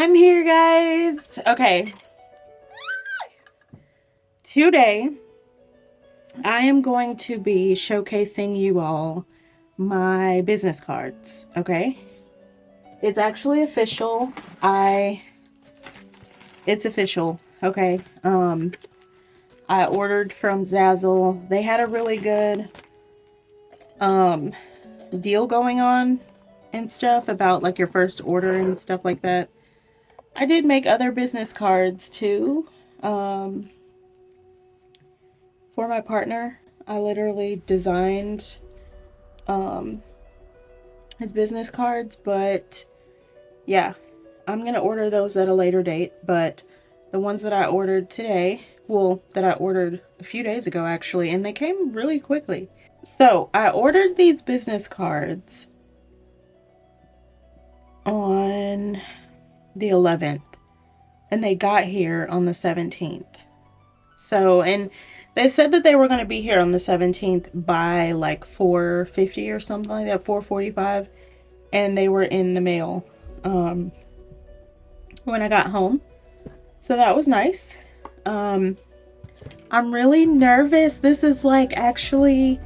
I'm here, guys. Okay. Today, I am going to be showcasing you all my business cards, okay? It's actually official. It's official, okay? I ordered from Zazzle. They had a really good deal going on and stuff about like your first order and stuff like that. I did make other business cards too. For my partner, I literally designed his business cards, but yeah, I'm gonna order those at a later date. But the ones that I ordered today, well, that I ordered a few days ago actually, and they came really quickly. So I ordered these business cards on the 11th, and they got here on the 17th. So, and they said that they were going to be here on the 17th by like 4:50 or something like that, 4:45, and they were in the mail when I got home. So that was nice. I'm really nervous. This is like actually,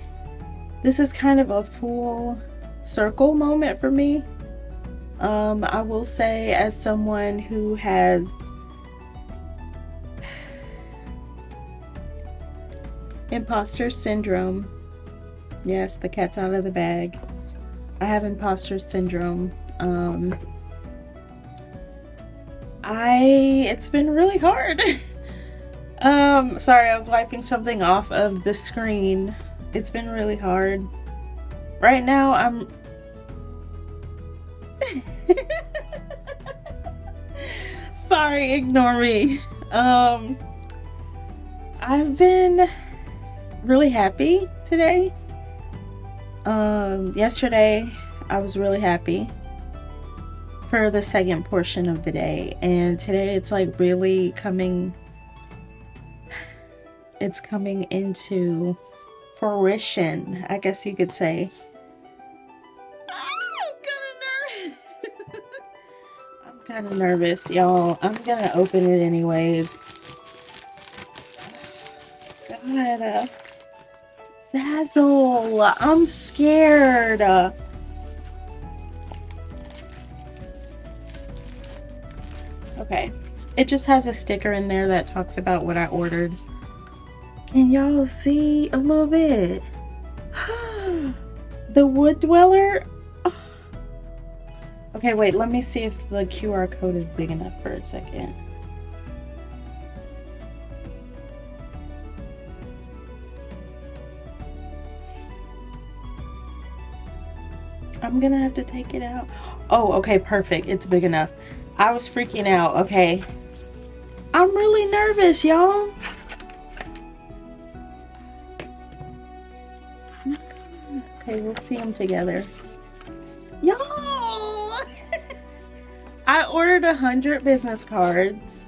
this is kind of a full circle moment for me. I will say, as someone who has imposter syndrome. Yes, the cat's out of the bag. I have imposter syndrome. It's been really hard. Sorry, I was wiping something off of the screen. It's been really hard. Right now, I'm sorry, ignore me. I've been really happy today. Yesterday I was really happy for the second portion of the day, and today it's like really coming into fruition, I guess you could say. I'm kind of nervous, y'all. I'm gonna open it anyways. God, Zazzle, I'm scared. Okay, it just has a sticker in there that talks about what I ordered. Can y'all see a little bit? The wood dweller. Okay, wait, let me see if the QR code is big enough for a second. I'm gonna have to take it out. Oh, okay, perfect. It's big enough. I was freaking out. Okay. I'm really nervous, y'all. Okay, we'll see them together. Y'all! I ordered 100 business cards.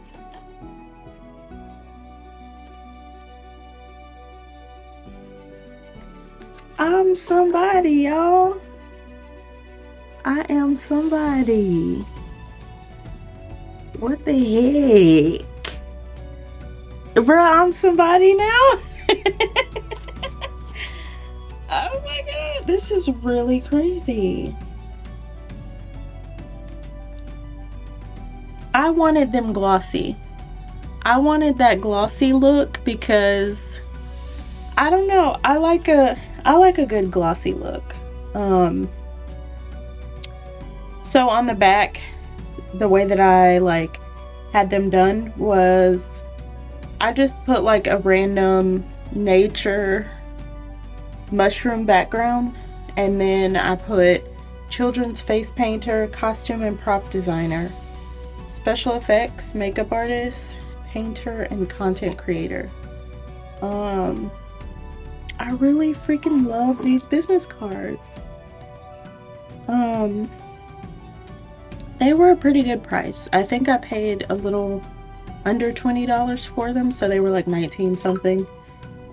I'm somebody, y'all. I am somebody. What the heck? Bro, I'm somebody now? Oh my god, this is really crazy. I wanted them glossy. I wanted that glossy look because I don't know, I like a good glossy look. So on the back, the way that I like had them done was I just put like a random nature mushroom background, and then I put children's face painter, costume and prop designer, special effects, makeup artist, painter, and content creator. I really freaking love these business cards. They were a pretty good price. I think I paid a little under $20 for them, so they were like 19 something.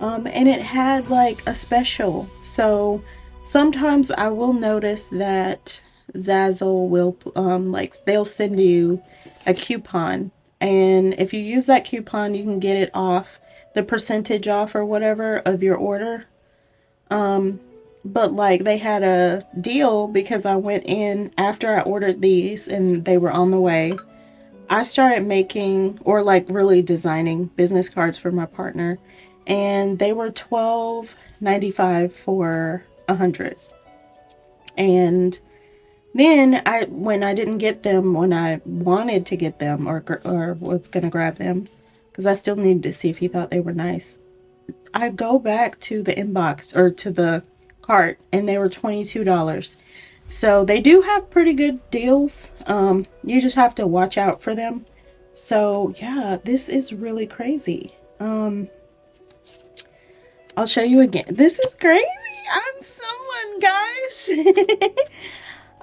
And it had like a special. So sometimes I will notice that Zazzle will like they'll send you a coupon. And if you use that coupon, you can get it off, the percentage off or whatever of your order. But like they had a deal because I went in after I ordered these and they were on the way. I started making, or like really designing, business cards for my partner, and they were $12.95 for 100. And then when I didn't get them when I wanted to get them, or was gonna grab them, because I still needed to see if he thought they were nice, I go back to the inbox or to the cart and they were $22. So they do have pretty good deals. You just have to watch out for them. So yeah, this is really crazy. I'll show you again. This is crazy. I'm someone, guys.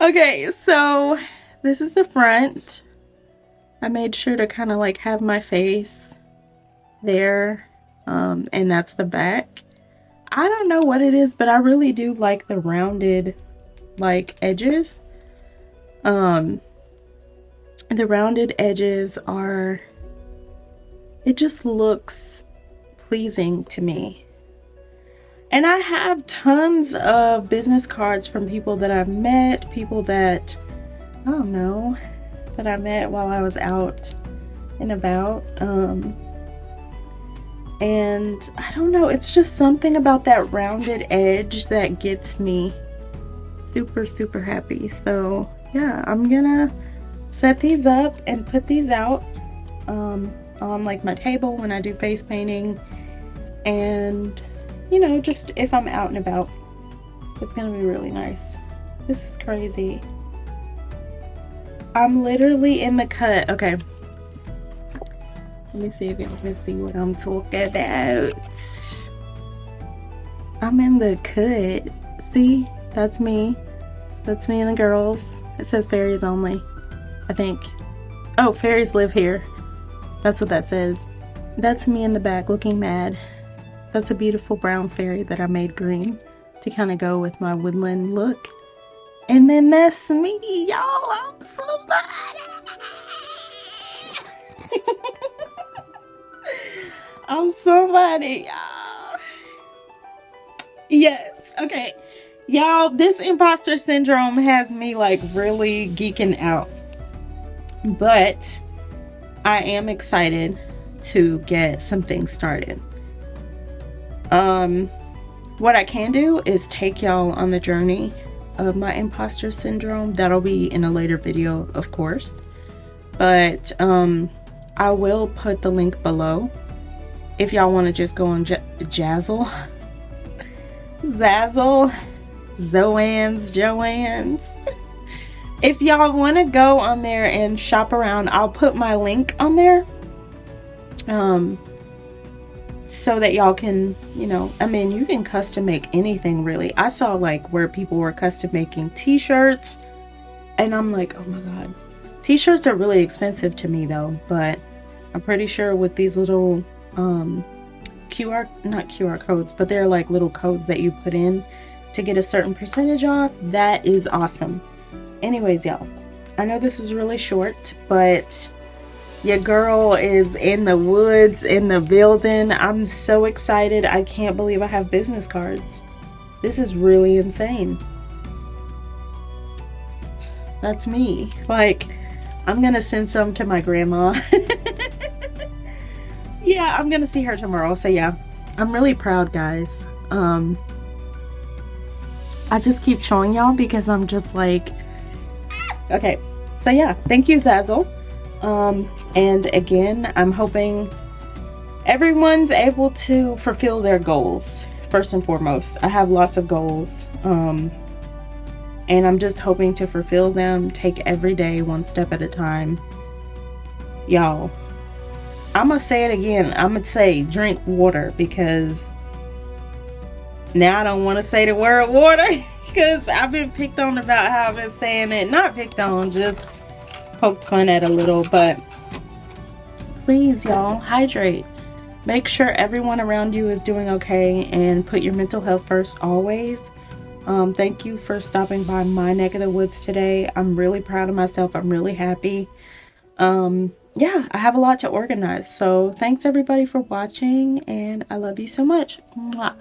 Okay, so this is the front. I made sure to kind of like have my face there. And that's the back. I don't know what it is, but I really do like the rounded like edges. The rounded edges are, it just looks pleasing to me. And I have tons of business cards from people that I've met, people that, I don't know, that I met while I was out and about. And I don't know, it's just something about that rounded edge that gets me super, super happy. So yeah, I'm gonna set these up and put these out on like my table when I do face painting. And you know, just if I'm out and about, it's gonna be really nice. This is crazy. I'm literally in the cut. Okay, let me see if y'all can see what I'm talking about. I'm in the cut. See, that's me. That's me and the girls. It says fairies only, I think. Oh, fairies live here. That's what that says. That's me in the back looking mad. That's a beautiful brown fairy that I made green to kind of go with my woodland look. And then that's me, y'all. I'm somebody. I'm somebody, y'all. Yes. Okay. Y'all, this imposter syndrome has me like really geeking out. But I am excited to get some things started. What I can do is take y'all on the journey of my imposter syndrome. That'll be in a later video, of course. But I will put the link below if y'all want to just go on Zazzle, Joanne's. If y'all want to go on there and shop around, I'll put my link on there. So that y'all can, you know, I mean, you can custom make anything really. I saw like where people were custom making t-shirts, and I'm like, oh my god, t-shirts are really expensive to me though, but I'm pretty sure with these little not QR codes, but they're like little codes that you put in to get a certain percentage off. That is awesome. Anyways, y'all, I know this is really short, but your girl is in the woods, in the building. I'm so excited. I can't believe I have business cards. This is really insane. That's me. Like, I'm gonna send some to my grandma. Yeah, I'm gonna see her tomorrow. So yeah, I'm really proud, guys. I just keep showing y'all because I'm just like, okay. So yeah, thank you, Zazzle. And again, I'm hoping everyone's able to fulfill their goals. First and foremost, I have lots of goals. And I'm just hoping to fulfill them, take every day one step at a time. Y'all, I'm gonna say it again. I'm gonna say drink water, because now I don't want to say the word water because I've been picked on about how I've been saying it. Not picked on, just poked fun at a little. But please, y'all, hydrate. Make sure everyone around you is doing okay, and put your mental health first always. Thank you for stopping by my neck of the woods today. I'm really proud of myself. I'm really happy. Yeah, I have a lot to organize. So thanks everybody for watching, and I love you so much. Mwah.